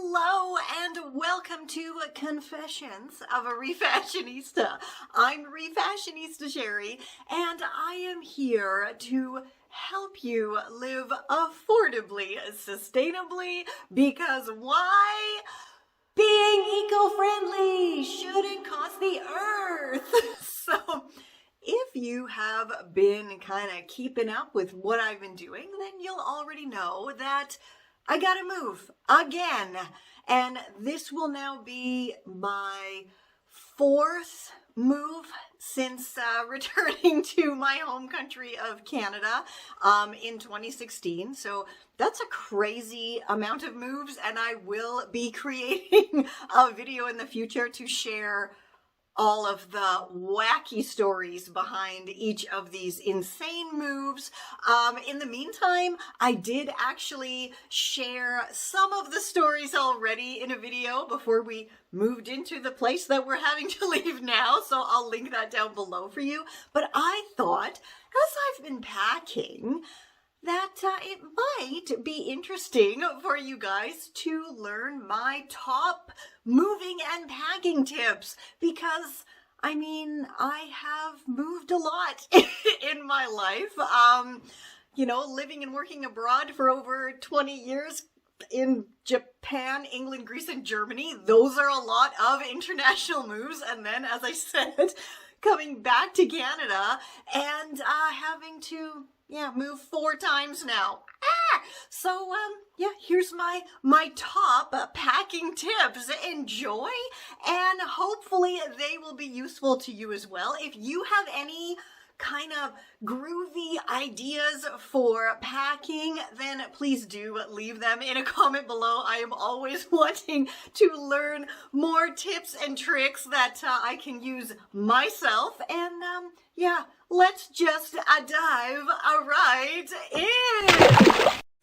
Hello and welcome to Confessions of a Refashionista. I'm Refashionista Sherry and I am here to help you live affordably, sustainably, because why? Being eco-friendly shouldn't cost the earth. So if you have been kind of keeping up with what I've been doing, then you'll already know that I gotta move again. And this will now be my fourth move since returning to my home country of Canada in 2016. So that's a crazy amount of moves, and I will be creating a video in the future to share all of the wacky stories behind each of these insane moves. In the meantime, I did actually share some of the stories already in a video before we moved into the place that we're having to leave now, so I'll link that down below for you. But I thought, as I've been packing, that it might be interesting for you guys to learn my top moving and packing tips, because I mean, I have moved a lot in my life. Living and working abroad for over 20 years in Japan, England, Greece, and Germany. Those are a lot of international moves. And then, as I said, coming back to Canada and having to move 4 times now. So here's my top packing tips. Enjoy, and hopefully they will be useful to you as well. If you have any kind of groovy ideas for packing, then please do leave them in a comment below. I am always wanting to learn more tips and tricks that I can use myself. And let's just dive right in.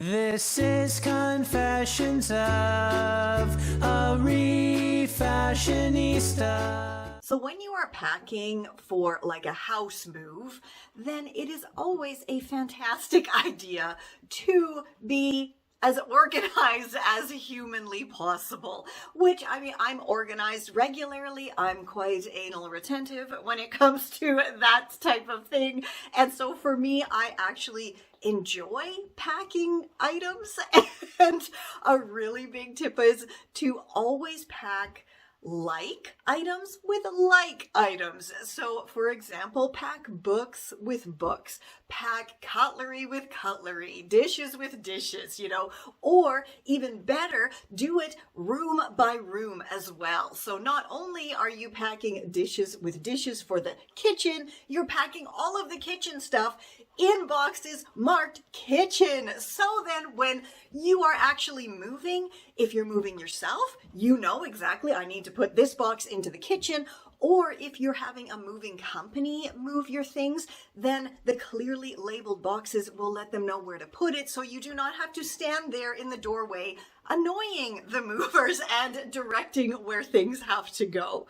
This is Confessions of a Refashionista. So when you are packing for like a house move, then it is always a fantastic idea to be as organized as humanly possible, which, I mean, I'm organized regularly. I'm quite anal retentive when it comes to that type of thing. And so for me, I actually enjoy packing items. And a really big tip is to always pack like items with like items. So for example, pack books with books, pack cutlery with cutlery, dishes with dishes, or even better, do it room by room as well. So not only are you packing dishes with dishes for the kitchen, you're packing all of the kitchen stuff in boxes marked kitchen. So then when you are actually moving, if you're moving yourself, you know exactly, I need to put this box into the kitchen. Or if you're having a moving company move your things, then the clearly labeled boxes will let them know where to put it, so you do not have to stand there in the doorway annoying the movers and directing where things have to go.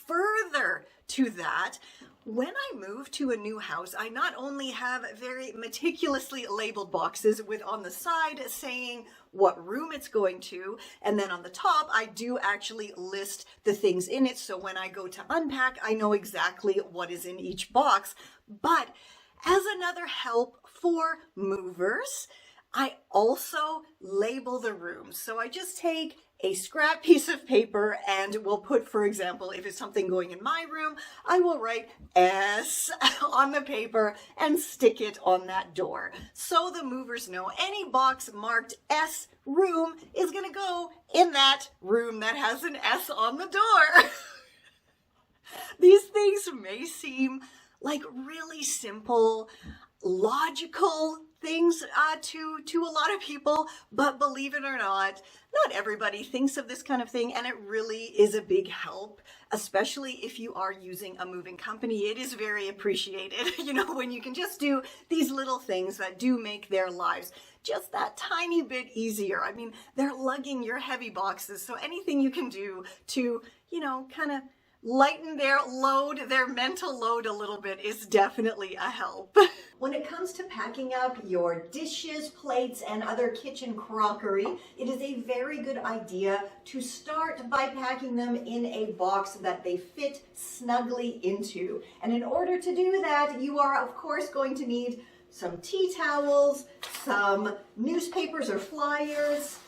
Further to that, when I move to a new house, I not only have very meticulously labeled boxes with on the side saying what room it's going to, and then on the top, I do actually list the things in it. So when I go to unpack, I know exactly what is in each box. But as another help for movers, I also label the rooms. So I just take a scrap piece of paper and we'll put, for example, if it's something going in my room, I will write S on the paper and stick it on that door. So the movers know any box marked S room is going to go in that room that has an S on the door. These things may seem like really simple, logical things to a lot of people, but believe it or not everybody thinks of this kind of thing, and it really is a big help, especially if you are using a moving company. It is very appreciated, when you can just do these little things that do make their lives just that tiny bit easier. I mean, they're lugging your heavy boxes, so anything you can do to, kind of lighten their load, their mental load a little bit is definitely a help. When it comes to packing up your dishes, plates, and other kitchen crockery, it is a very good idea to start by packing them in a box that they fit snugly into. And in order to do that, you are of course going to need some tea towels, some newspapers or flyers,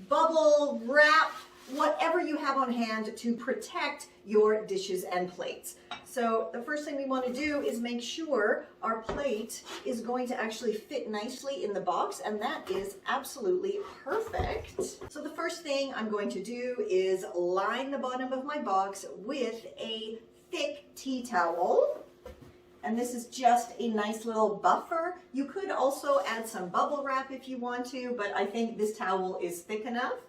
bubble wrap, whatever you have on hand to protect your dishes and plates. So the first thing we want to do is make sure our plate is going to actually fit nicely in the box, and that is absolutely perfect. So the first thing I'm going to do is line the bottom of my box with a thick tea towel. And this is just a nice little buffer. You could also add some bubble wrap if you want to, but I think this towel is thick enough.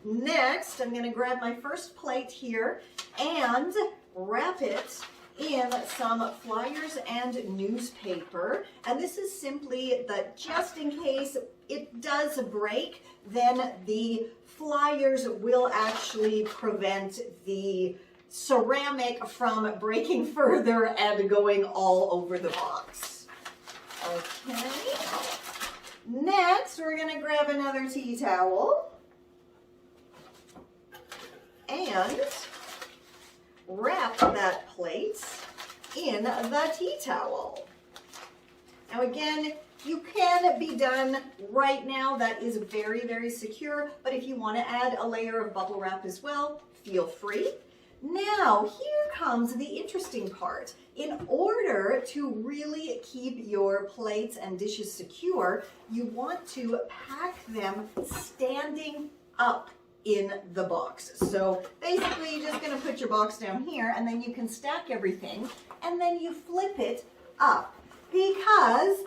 Next, I'm going to grab my first plate here and wrap it in some flyers and newspaper. And this is simply that just in case it does break, then the flyers will actually prevent the ceramic from breaking further and going all over the box. Okay. Next, we're going to grab another tea towel and wrap that plate in the tea towel. Now again, you can be done right now. That is very, very secure, but if you want to add a layer of bubble wrap as well, feel free. Now, here comes the interesting part. In order to really keep your plates and dishes secure, you want to pack them standing up in the box. So basically, you're just going to put your box down here, and then you can stack everything, and then you flip it up, because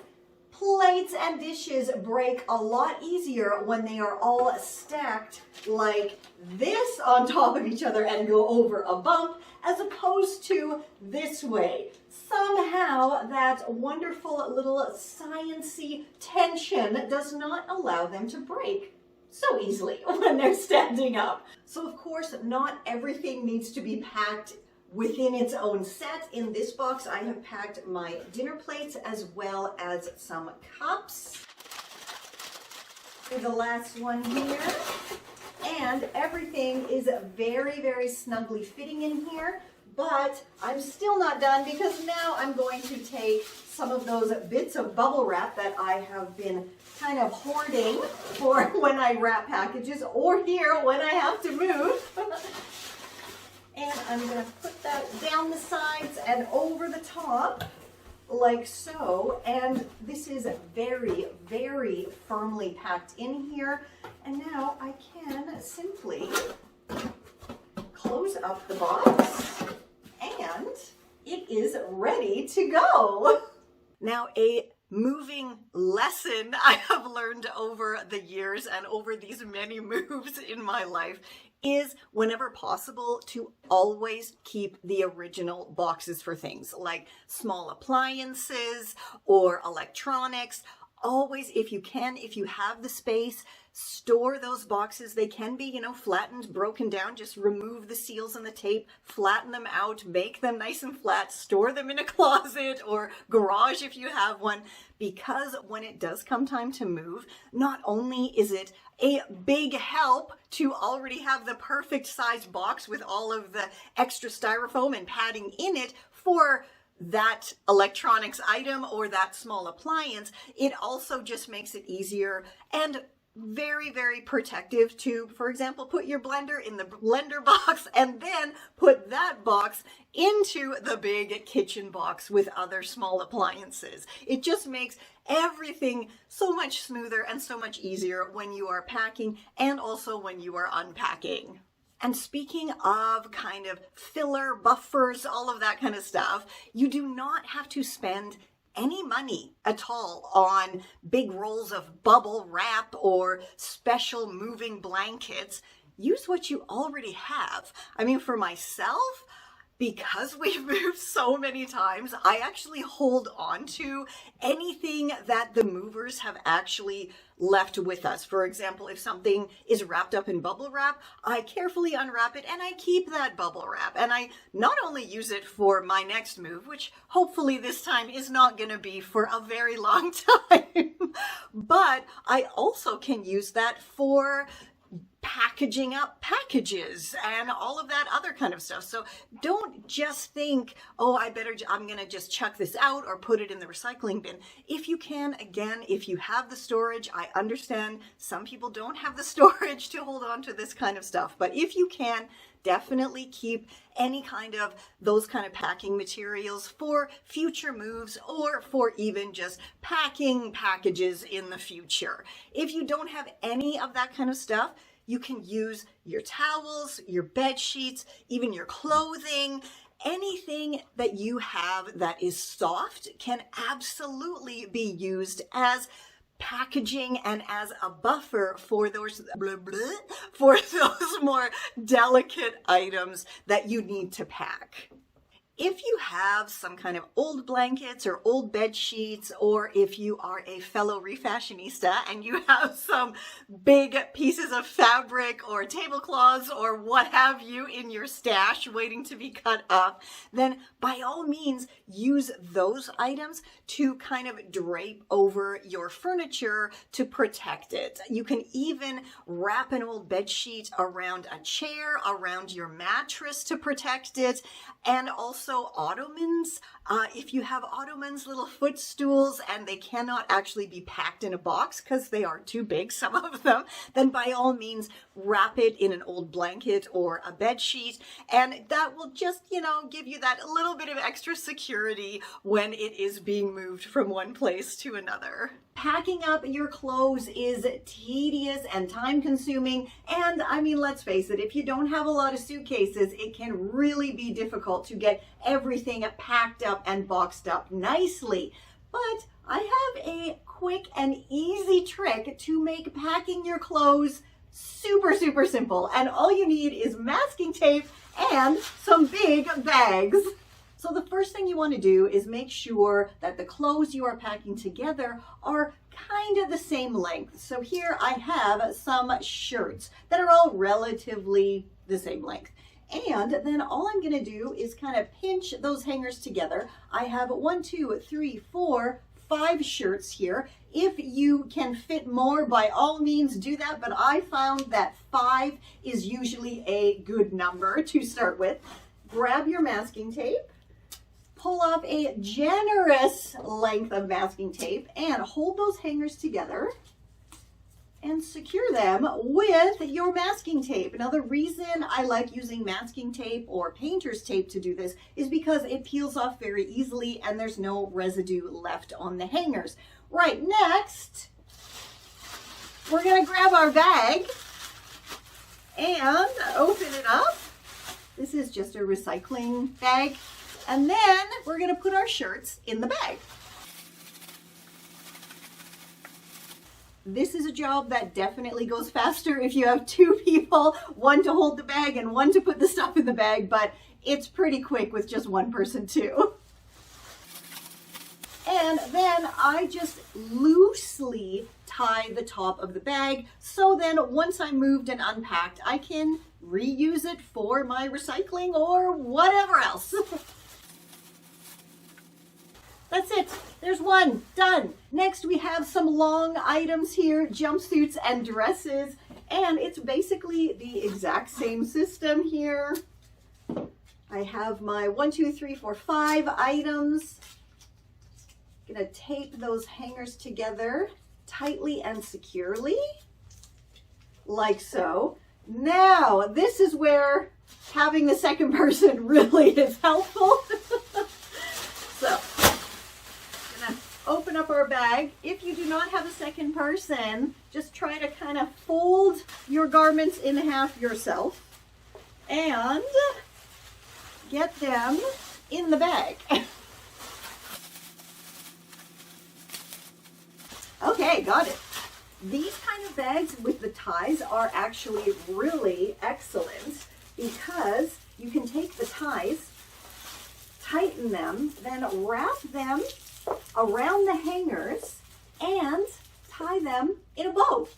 plates and dishes break a lot easier when they are all stacked like this on top of each other and go over a bump, as opposed to this way. Somehow that wonderful little sciencey tension does not allow them to break so easily when they're standing up. So of course, not everything needs to be packed within its own set. In this box, I have packed my dinner plates as well as some cups. The last one here. And everything is very, very snugly fitting in here. But I'm still not done, because now I'm going to take some of those bits of bubble wrap that I have been kind of hoarding for when I wrap packages, or here when I have to move. And I'm going to put that down the sides and over the top, like so. And this is very, very firmly packed in here. And now I can simply close up the box, and it is ready to go. Now, a moving lesson I have learned over the years and over these many moves in my life is, whenever possible, to always keep the original boxes for things like small appliances or electronics. Always, if you can, if you have the space, store those boxes. They can be, flattened, broken down. Just remove the seals and the tape, flatten them out, make them nice and flat, store them in a closet or garage if you have one, because when it does come time to move, not only is it a big help to already have the perfect size box with all of the extra styrofoam and padding in it for that electronics item or that small appliance, it also just makes it easier and very, very protective to, for example, put your blender in the blender box and then put that box into the big kitchen box with other small appliances. It just makes everything so much smoother and so much easier when you are packing and also when you are unpacking. And speaking of kind of filler, buffers, all of that kind of stuff, you do not have to spend any money at all on big rolls of bubble wrap or special moving blankets. Use what you already have. I mean, for myself, Because we've moved so many times, I actually hold on to anything that the movers have actually left with us. For example, if something is wrapped up in bubble wrap, I carefully unwrap it and I keep that bubble wrap. And I not only use it for my next move, which hopefully this time is not going to be for a very long time, but I also can use that for packaging up packages and all of that other kind of stuff. So don't just think, oh, I'm going to just chuck this out or put it in the recycling bin. If you can, again, if you have the storage, I understand some people don't have the storage to hold on to this kind of stuff, but if you can, definitely keep any kind of those kind of packing materials for future moves or for even just packing packages in the future. If you don't have any of that kind of stuff, you can use your towels, your bed sheets, even your clothing. Anything that you have that is soft can absolutely be used as packaging and as a buffer for those more delicate items that you need to pack. If you have some kind of old blankets or old bed sheets, or if you are a fellow refashionista and you have some big pieces of fabric or tablecloths or what have you in your stash waiting to be cut up, then by all means use those items to kind of drape over your furniture to protect it. You can even wrap an old bed sheet around a chair, around your mattress to protect it, and also ottomans. If you have ottomans, little footstools, and they cannot actually be packed in a box because they are too big, some of them, then by all means wrap it in an old blanket or a bed sheet, and that will just, give you that little bit of extra security when it is being moved from one place to another. Packing up your clothes is tedious and time consuming, and let's face it, if you don't have a lot of suitcases, it can really be difficult to get everything packed up and boxed up nicely. But I have a quick and easy trick to make packing your clothes super, super simple, and all you need is masking tape and some big bags. So the first thing you want to do is make sure that the clothes you are packing together are kind of the same length. So here I have some shirts that are all relatively the same length. And then all I'm going to do is kind of pinch those hangers together. I have 1, 2, 3, 4, 5 shirts here. If you can fit more, by all means do that, but I found that 5 is usually a good number to start with. Grab your masking tape. Pull off a generous length of masking tape and hold those hangers together and secure them with your masking tape. Now, the reason I like using masking tape or painter's tape to do this is because it peels off very easily and there's no residue left on the hangers. Right, next, we're going to grab our bag and open it up. This is just a recycling bag. And then we're going to put our shirts in the bag. This is a job that definitely goes faster if you have 2 people, one to hold the bag and one to put the stuff in the bag, but it's pretty quick with just one person too. And then I just loosely tie the top of the bag, so then once I moved and unpacked, I can reuse it for my recycling or whatever else. That's it. There's one. Done. Next, we have some long items here, jumpsuits and dresses, and it's basically the exact same system here. I have my 1, 2, 3, 4, 5 items. I'm going to tape those hangers together tightly and securely, like so. Now, this is where having the second person really is helpful. So, open up our bag. If you do not have a second person, just try to kind of fold your garments in half yourself and get them in the bag. Okay, got it. These kind of bags with the ties are actually really excellent because you can take the ties tighten them, then wrap them around the hangers and tie them in a bow.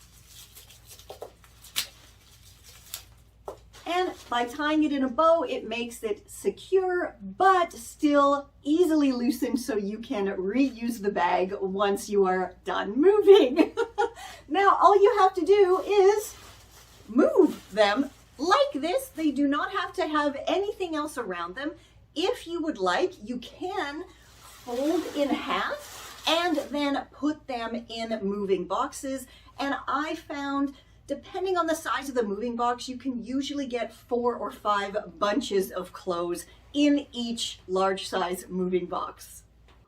And by tying it in a bow, it makes it secure, but still easily loosened so you can reuse the bag once you are done moving. Now, all you have to do is move them like this. They do not have to have anything else around them. If you would like, you can fold in half and then put them in moving boxes. And I found, depending on the size of the moving box, you can usually get 4 or 5 bunches of clothes in each large size moving box.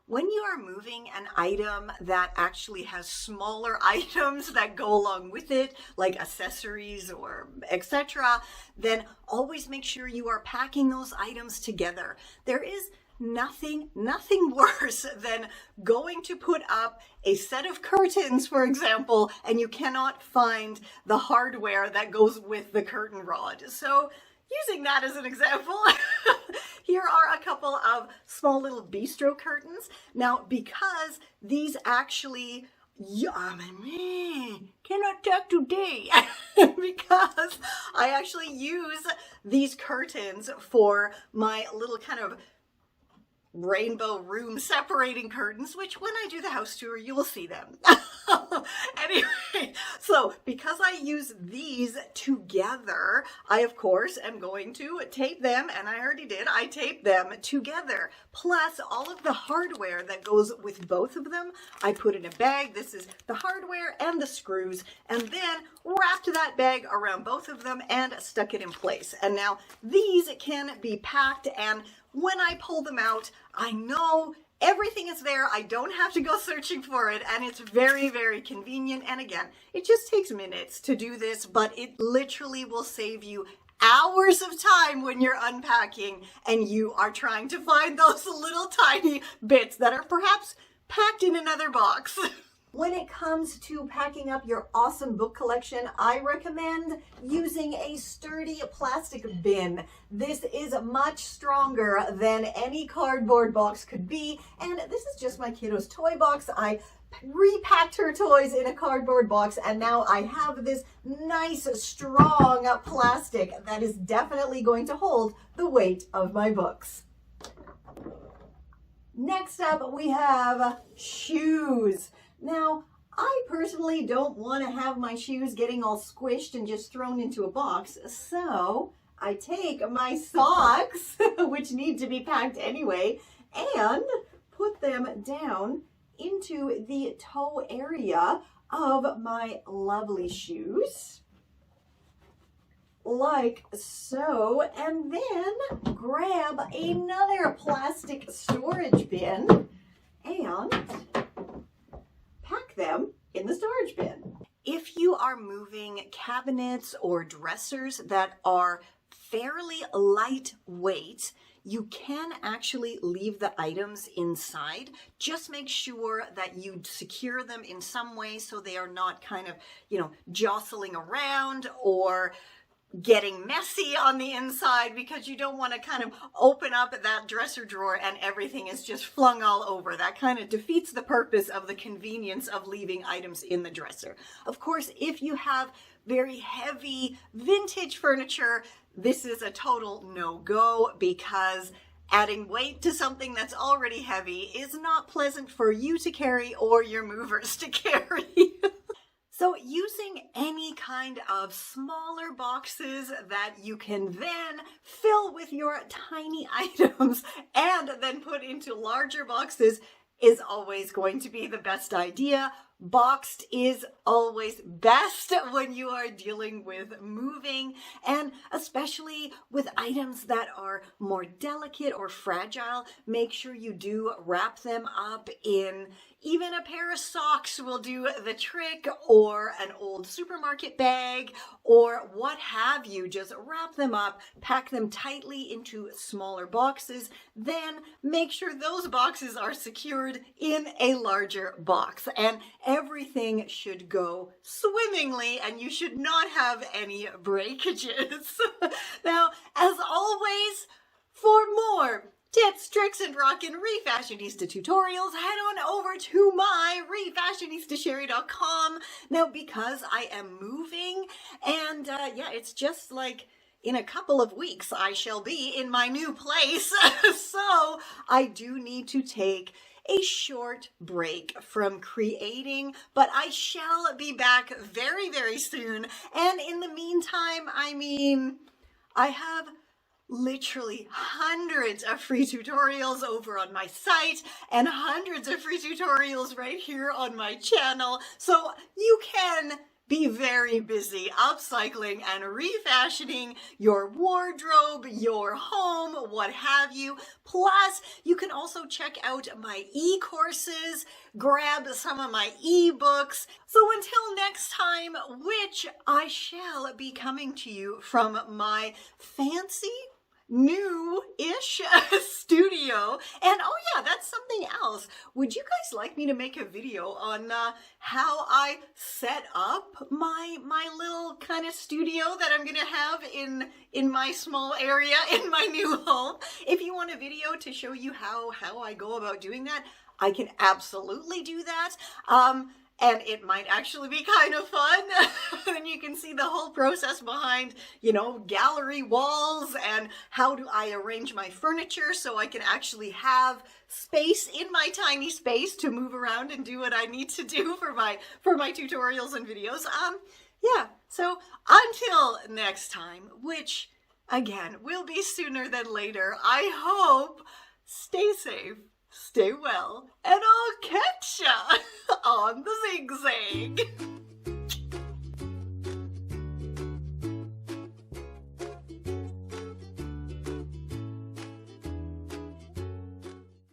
When you are moving an item that actually has smaller items that go along with it, like accessories or etc., then always make sure you are packing those items together. There is nothing worse than going to put up a set of curtains, for example, and you cannot find the hardware that goes with the curtain rod. So using that as an example, here are a couple of small little bistro curtains. Now, because these actually, cannot talk today, because I actually use these curtains for my little kind of rainbow room separating curtains, which when I do the house tour, you will see them. Anyway, so because I use these together, I of course am going to tape them, and I already did. I taped them together. Plus all of the hardware that goes with both of them, I put in a bag. This is the hardware and the screws, and then wrapped that bag around both of them and stuck it in place. And now these can be packed, and when I pull them out, I know everything is there. I don't have to go searching for it, and it's very, very convenient. And again, it just takes minutes to do this, but it literally will save you hours of time when you're unpacking and you are trying to find those little tiny bits that are perhaps packed in another box. When it comes to packing up your awesome book collection, I recommend using a sturdy plastic bin. This is much stronger than any cardboard box could be, and this is just my kiddo's toy box. I repacked her toys in a cardboard box, and now I have this nice, strong plastic that is definitely going to hold the weight of my books. Next up, we have shoes. Now, I personally don't want to have my shoes getting all squished and just thrown into a box, so I take my socks, which need to be packed anyway, and put them down into the toe area of my lovely shoes, like so, and then grab another plastic storage bin and pack them in the storage bin. If you are moving cabinets or dressers that are fairly lightweight, you can actually leave the items inside. Just make sure that you secure them in some way so they are not kind of, jostling around or getting messy on the inside, because you don't want to kind of open up that dresser drawer and everything is just flung all over. That kind of defeats the purpose of the convenience of leaving items in the dresser. Of course, if you have very heavy vintage furniture, this is a total no-go, because adding weight to something that's already heavy is not pleasant for you to carry or your movers to carry. So using any kind of smaller boxes that you can then fill with your tiny items and then put into larger boxes is always going to be the best idea. Boxed is always best when you are dealing with moving, and especially with items that are more delicate or fragile. Make sure you do wrap them up in even a pair of socks will do the trick, or an old supermarket bag, or what have you. Just wrap them up, pack them tightly into smaller boxes, then make sure those boxes are secured in a larger box, and everything should go swimmingly and you should not have any breakages. Now, as always, for more tips, tricks, and rockin' Refashionista tutorials, head on over to my refashionistasherry.com. Now, because I am moving, and yeah, it's just like in a couple of weeks I shall be in my new place, so I do need to take a short break from creating, but I shall be back very, very soon. And in the meantime, I mean, I have literally hundreds of free tutorials over on my site and hundreds of free tutorials right here on my channel. So you can be very busy upcycling and refashioning your wardrobe, your home, what have you. Plus, you can also check out my e-courses, grab some of my e-books. So until next time, which I shall be coming to you from my fancy new-ish studio. And oh yeah, that's something else. Would you guys like me to make a video on how I set up my little kind of studio that I'm gonna have in my small area in my new home? If you want a video to show you how I go about doing that, I can absolutely do that. And it might actually be kind of fun. And you can see the whole process behind, you know, gallery walls and how do I arrange my furniture so I can actually have space in my tiny space to move around and do what I need to do for my tutorials and videos. Yeah, so until next time, which again will be sooner than later, I hope, stay safe, stay well, and I'll catch ya on the zigzag.